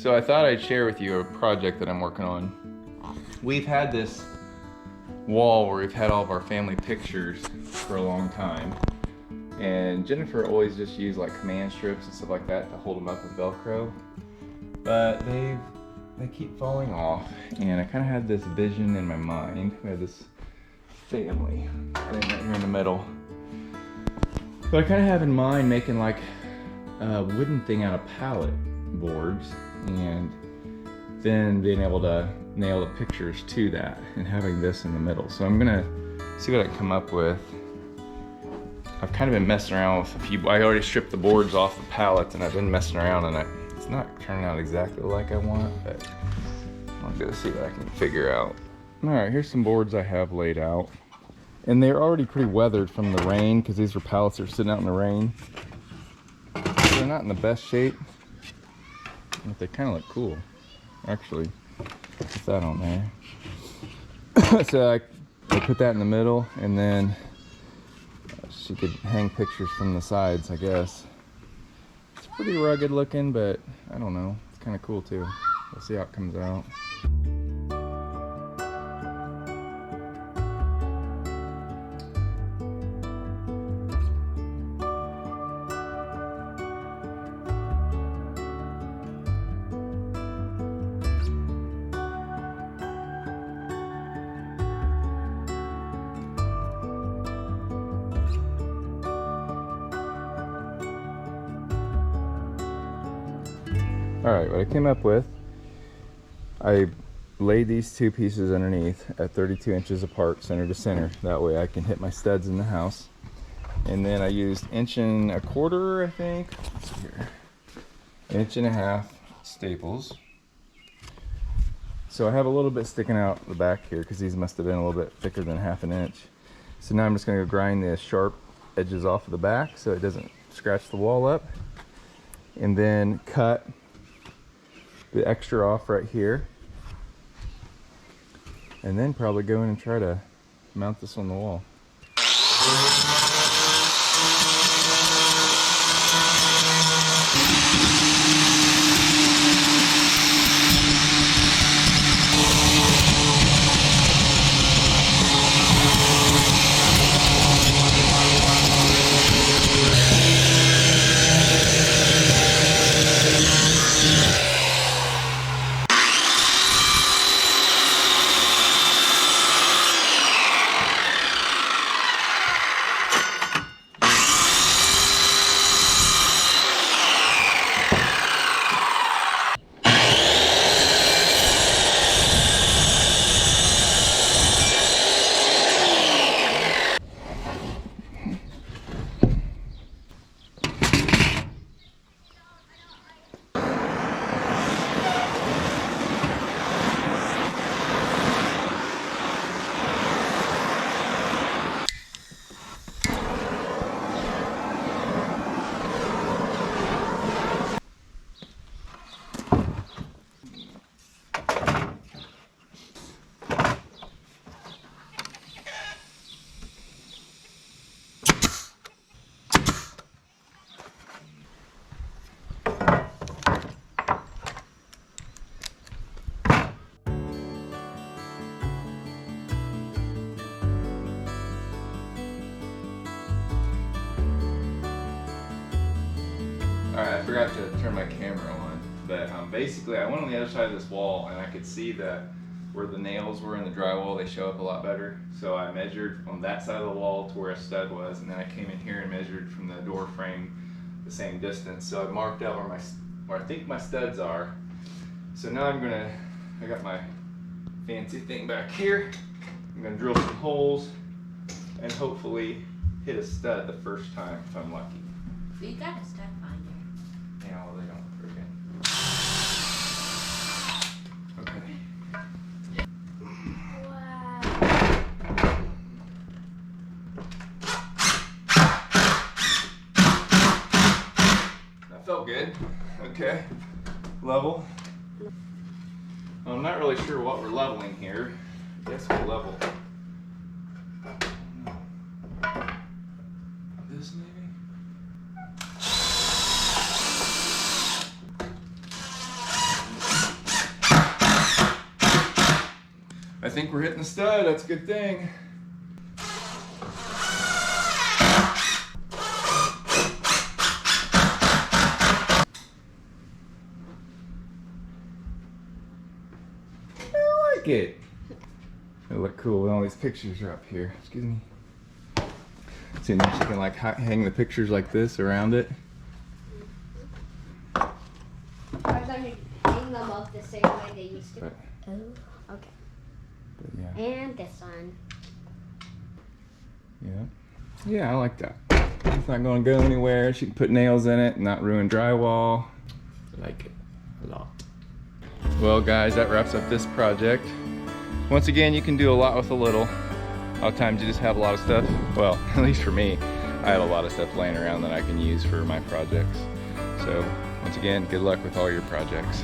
So I thought I'd share with you a project that I'm working on. We've had this wall where we've had all of our family pictures for a long time. And Jennifer always just used like command strips and stuff like that to hold them up with Velcro. But they keep falling off. And I kind of had this vision in my mind. We had this family right here in the middle. But I kind of have in mind making like a wooden thing out of pallet boards and then being able to nail the pictures to that and having this in the middle. So I'm gonna see what I can come up with. I've kind of been messing around with a few. I already stripped the boards off the pallets and I've been messing around and it's not turning out exactly like I want, but I'll go see what I can figure out. All right, here's some boards I have laid out. And they're already pretty weathered from the rain because these are pallets that are sitting out in the rain. They're not in the best shape, but they kind of look cool. Actually, put that on there. So I put that in the middle, and then she could hang pictures from the sides, I guess. It's pretty rugged looking, but I don't know. It's kind of cool too. We'll see how it comes out. Alright, what I came up with, I laid these two pieces underneath at 32 inches apart, center to center. That way I can hit my studs in the house. And then I used 1.25 inches, I think. Let's see here. 1.5 inches staples. So I have a little bit sticking out the back here because these must have been a little bit thicker than 1/2 inch. So now I'm just going to grind the sharp edges off of the back so it doesn't scratch the wall up. And then cut the extra off right here, and then probably go in and try to mount this on the wall. Alright, I forgot to turn my camera on, but basically I went on the other side of this wall and I could see that where the nails were in the drywall, they show up a lot better. So I measured on that side of the wall to where a stud was, and then I came in here and measured from the door frame the same distance. So I marked out where I think my studs are. So now I got my fancy thing back here. I'm gonna drill some holes and hopefully hit a stud the first time if I'm lucky. You got a stud finder. Yeah, well, they don't friggin'. Okay. Wow. That felt good. Okay. Level. Well, I'm not really sure what we're leveling here. I guess we'll level this maybe? think we're hitting the stud. That's a good thing. I like it. It'll look cool when all these pictures are up here. Excuse me. See, now she can like hang the pictures like this around it. Are they hang them up the same way they used to? But, Oh, okay. but yeah. And this one. Yeah. Yeah, I like that. It's not going to go anywhere. She can put nails in it and not ruin drywall. I like it a lot. Well, guys, that wraps up this project. Once again, you can do a lot with a little. A lot of times you just have a lot of stuff. Well, at least for me, I have a lot of stuff laying around that I can use for my projects. So, once again, good luck with all your projects.